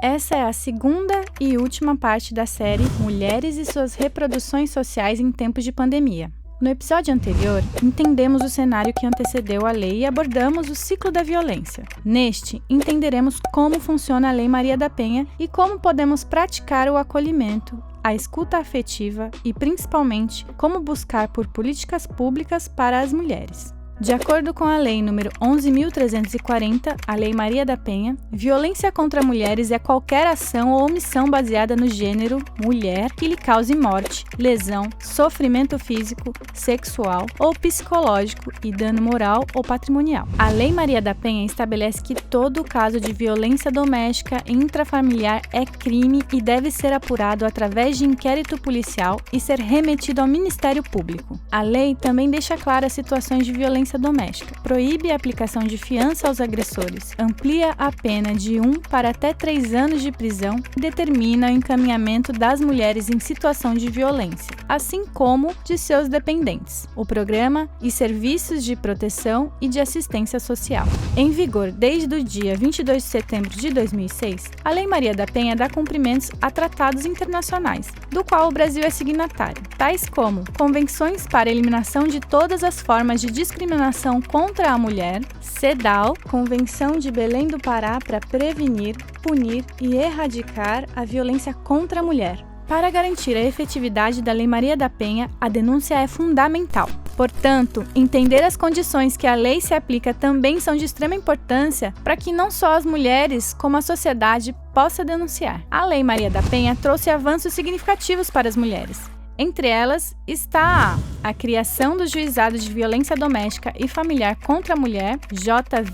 Essa é a segunda e última parte da série Mulheres e suas reproduções sociais em tempos de pandemia. No episódio anterior, entendemos o cenário que antecedeu a lei e abordamos o ciclo da violência. Neste, entenderemos como funciona a Lei Maria da Penha e como podemos praticar o acolhimento, a escuta afetiva e, principalmente, como buscar por políticas públicas para as mulheres. De acordo com a Lei nº 11.340, a Lei Maria da Penha, violência contra mulheres é qualquer ação ou omissão baseada no gênero, mulher, que lhe cause morte, lesão, sofrimento físico, sexual ou psicológico e dano moral ou patrimonial. A Lei Maria da Penha estabelece que todo caso de violência doméstica e intrafamiliar é crime e deve ser apurado através de inquérito policial e ser remetido ao Ministério Público. A lei também deixa claras situações de violência doméstica, proíbe a aplicação de fiança aos agressores, amplia a pena de 1 para até 3 anos de prisão e determina o encaminhamento das mulheres em situação de violência, assim como de seus dependentes, o programa e serviços de proteção e de assistência social. Em vigor desde o dia 22 de setembro de 2006, a Lei Maria da Penha dá cumprimentos a tratados internacionais, do qual o Brasil é signatário, tais como Convenções para a Eliminação de Todas as Formas de Discriminação contra a Mulher, CEDAW, Convenção de Belém do Pará para prevenir, punir e erradicar a violência contra a mulher. Para garantir a efetividade da Lei Maria da Penha, a denúncia é fundamental. Portanto, entender as condições que a lei se aplica também são de extrema importância para que não só as mulheres, como a sociedade possa denunciar. A Lei Maria da Penha trouxe avanços significativos para as mulheres. Entre elas está a criação do Juizado de Violência Doméstica e Familiar contra a Mulher, JVDFAM,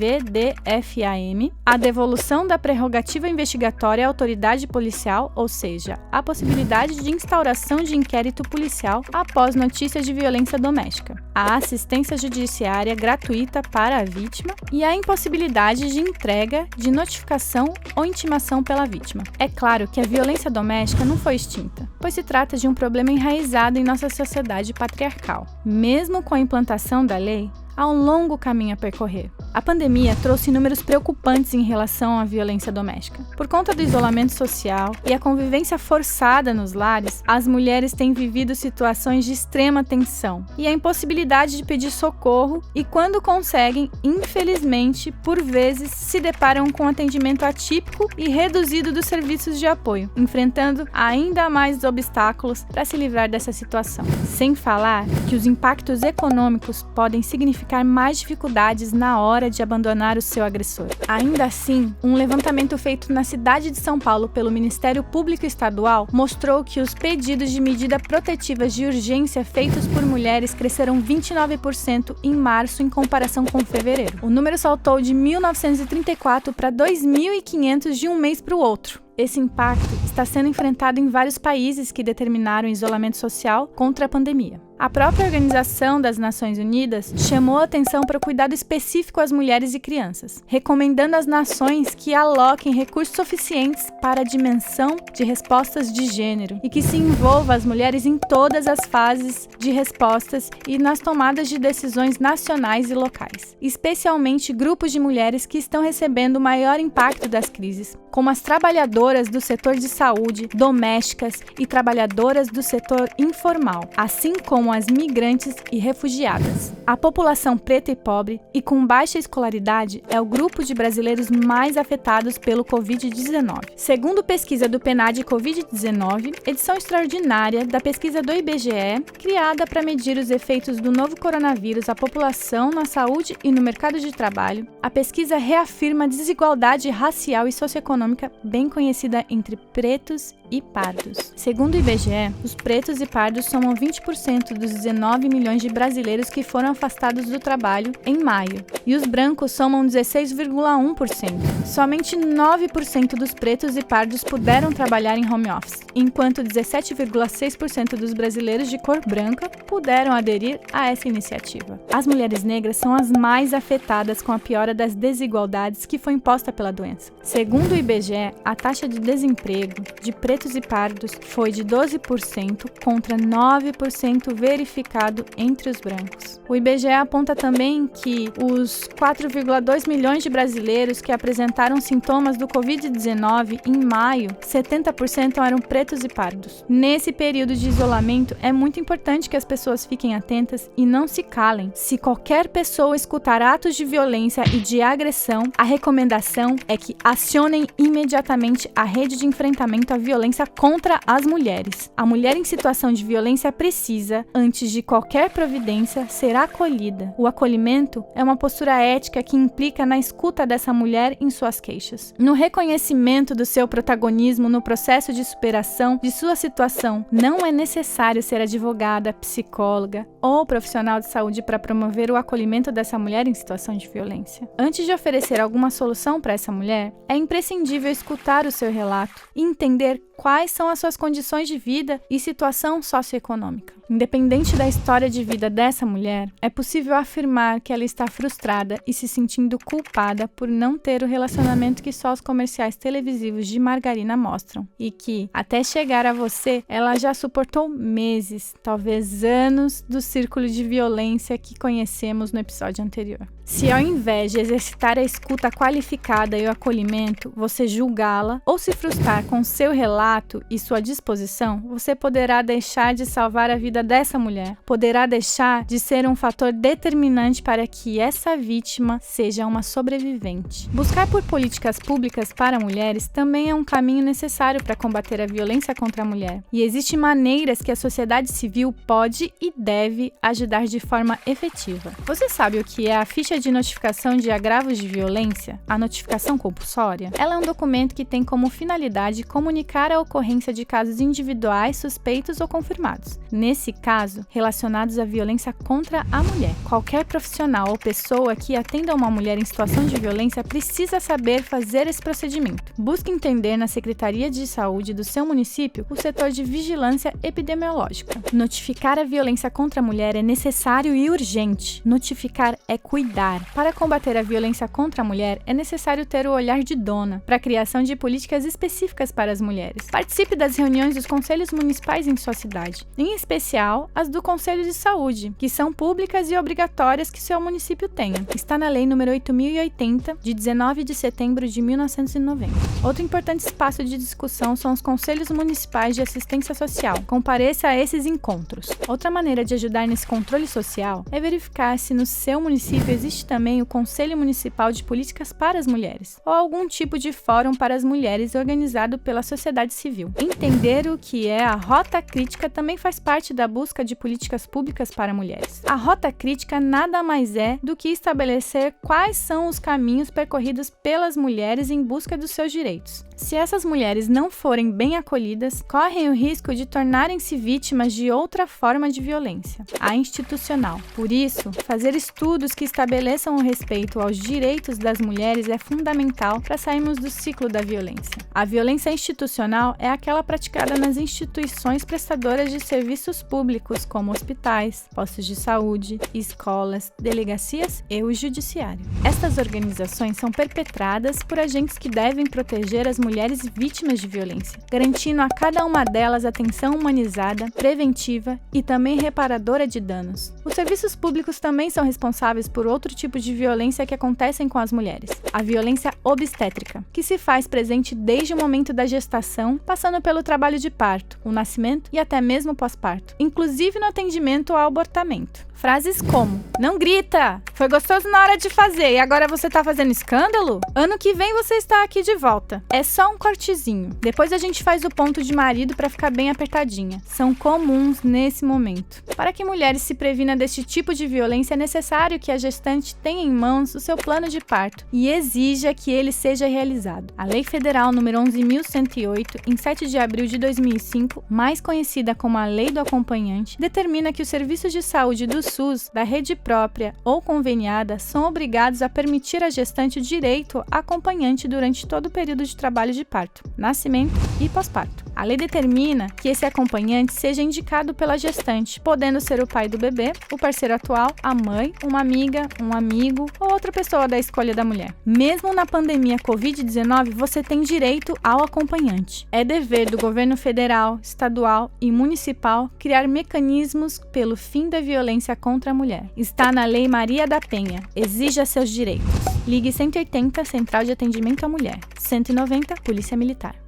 a devolução da prerrogativa investigatória à autoridade policial, ou seja, a possibilidade de instauração de inquérito policial após notícias de violência doméstica, a assistência judiciária gratuita para a vítima e a impossibilidade de entrega de notificação ou intimação pela vítima. É claro que a violência doméstica não foi extinta, pois se trata de um problema enraizado em nossa sociedade patriarcal. Mesmo com a implantação da lei, há um longo caminho a percorrer. A pandemia trouxe números preocupantes em relação à violência doméstica. Por conta do isolamento social e a convivência forçada nos lares, as mulheres têm vivido situações de extrema tensão e a impossibilidade de pedir socorro e, quando conseguem, infelizmente, por vezes, se deparam com atendimento atípico e reduzido dos serviços de apoio, enfrentando ainda mais obstáculos para se livrar dessa situação. Sem falar que os impactos econômicos podem significar mais dificuldades na hora de abandonar o seu agressor. Ainda assim, um levantamento feito na cidade de São Paulo pelo Ministério Público Estadual mostrou que os pedidos de medida protetivas de urgência feitos por mulheres cresceram 29% em março em comparação com fevereiro. O número saltou de 1.934 para 2.500 de um mês para o outro. Esse impacto está sendo enfrentado em vários países que determinaram isolamento social contra a pandemia. A própria Organização das Nações Unidas chamou a atenção para o cuidado específico às mulheres e crianças, recomendando às nações que aloquem recursos suficientes para a dimensão de respostas de gênero e que se envolva as mulheres em todas as fases de respostas e nas tomadas de decisões nacionais e locais, especialmente grupos de mulheres que estão recebendo o maior impacto das crises, como as trabalhadoras do setor de saúde, domésticas e trabalhadoras do setor informal, assim como as migrantes e refugiadas. A população preta e pobre e com baixa escolaridade é o grupo de brasileiros mais afetados pelo Covid-19. Segundo pesquisa do PNAD Covid-19, edição extraordinária da pesquisa do IBGE, criada para medir os efeitos do novo coronavírus à população na saúde e no mercado de trabalho, a pesquisa reafirma a desigualdade racial e socioeconômica bem conhecida entre pretos e pardos. Segundo o IBGE, os pretos e pardos somam 20% dos 19 milhões de brasileiros que foram afastados do trabalho em maio, e os brancos somam 16,1%. Somente 9% dos pretos e pardos puderam trabalhar em home office, enquanto 17,6% dos brasileiros de cor branca puderam aderir a essa iniciativa. As mulheres negras são as mais afetadas com a piora das desigualdades que foi imposta pela doença. Segundo o IBGE, a taxa de desemprego, de pretos e pardos foi de 12% contra 9% verificado entre os brancos. O IBGE aponta também que os 4,2 milhões de brasileiros que apresentaram sintomas do Covid-19 em maio, 70% eram pretos e pardos. Nesse período de isolamento, é muito importante que as pessoas fiquem atentas e não se calem. Se qualquer pessoa escutar atos de violência e de agressão, a recomendação é que acionem imediatamente a rede de enfrentamento à violência contra as mulheres. A mulher em situação de violência precisa, antes de qualquer providência, ser acolhida. O acolhimento é uma postura ética que implica na escuta dessa mulher em suas queixas, no reconhecimento do seu protagonismo no processo de superação de sua situação. Não é necessário ser advogada, psicóloga ou profissional de saúde para promover o acolhimento dessa mulher em situação de violência. Antes de oferecer alguma solução para essa mulher, é imprescindível escutar o seu relato e entender quais são as suas condições de vida e situação socioeconômica. Independente da história de vida dessa mulher, é possível afirmar que ela está frustrada e se sentindo culpada por não ter o relacionamento que só os comerciais televisivos de margarina mostram, e que, até chegar a você, ela já suportou meses, talvez anos, do círculo de violência que conhecemos no episódio anterior. Se ao invés de exercitar a escuta qualificada e o acolhimento, você julgá-la ou se frustrar com seu relato e sua disposição, você poderá deixar de salvar a vida dessa mulher, poderá deixar de ser um fator determinante para que essa vítima seja uma sobrevivente. Buscar por políticas públicas para mulheres também é um caminho necessário para combater a violência contra a mulher, e existem maneiras que a sociedade civil pode e deve ajudar de forma efetiva. Você sabe o que é a ficha de notificação de agravos de violência, a notificação compulsória? Ela é um documento que tem como finalidade comunicar a ocorrência de casos individuais, suspeitos ou confirmados. Nesse caso, relacionados à violência contra a mulher. Qualquer profissional ou pessoa que atenda a uma mulher em situação de violência precisa saber fazer esse procedimento. Busque entender na Secretaria de Saúde do seu município o setor de vigilância epidemiológica. Notificar a violência contra a mulher é necessário e urgente. Notificar é cuidar. Para combater a violência contra a mulher, é necessário ter o olhar de dona para a criação de políticas específicas para as mulheres. Participe das reuniões dos conselhos municipais em sua cidade, em especial as do Conselho de Saúde, que são públicas e obrigatórias que seu município tenha. Está na Lei nº 8.080, de 19 de setembro de 1990. Outro importante espaço de discussão são os Conselhos Municipais de Assistência Social. Compareça a esses encontros. Outra maneira de ajudar nesse controle social é verificar se no seu município existe também o Conselho Municipal de Políticas para as Mulheres, ou algum tipo de fórum para as mulheres organizado pela sociedade civil. Entender o que é a rota crítica também faz parte da busca de políticas públicas para mulheres. A rota crítica nada mais é do que estabelecer quais são os caminhos percorridos pelas mulheres em busca dos seus direitos. Se essas mulheres não forem bem acolhidas, correm o risco de tornarem-se vítimas de outra forma de violência, a institucional. Por isso, fazer estudos que estabeleçam o respeito aos direitos das mulheres é fundamental para sairmos do ciclo da violência. A violência institucional é aquela praticada nas instituições prestadoras de serviços públicos, como hospitais, postos de saúde, escolas, delegacias e o judiciário. Estas organizações são perpetradas por agentes que devem proteger as mulheres vítimas de violência, garantindo a cada uma delas atenção humanizada, preventiva e também reparadora de danos. Os serviços públicos também são responsáveis por outro tipo de violência que acontecem com as mulheres, a violência obstétrica, que se faz presente desde o momento da gestação, passando pelo trabalho de parto, o nascimento e até mesmo pós-parto, inclusive no atendimento ao abortamento. Frases como: não grita! Foi gostoso na hora de fazer e agora você tá fazendo escândalo? Ano que vem você está aqui de volta. É só um cortezinho. Depois a gente faz o ponto de marido para ficar bem apertadinha. São comuns nesse momento. Para que mulheres se previnam deste tipo de violência, é necessário que a gestante tenha em mãos o seu plano de parto e exija que ele seja realizado. A Lei Federal nº 11.108, em 7 de abril de 2005, mais conhecida como a Lei do Acompanhante, determina que os serviços de saúde do SUS, da rede própria ou conveniada, são obrigados a permitir à gestante o direito a acompanhante durante todo o período de trabalho de parto, nascimento e pós-parto. A lei determina que esse acompanhante seja indicado pela gestante, podendo ser o pai do bebê, o parceiro atual, a mãe, uma amiga, um amigo ou outra pessoa da escolha da mulher. Mesmo na pandemia Covid-19, você tem direito ao acompanhante. É dever do governo federal, estadual e municipal criar mecanismos pelo fim da violência contra a mulher. Está na Lei Maria da Penha. Exija seus direitos. Ligue 180, Central de Atendimento à Mulher. 190, Polícia Militar.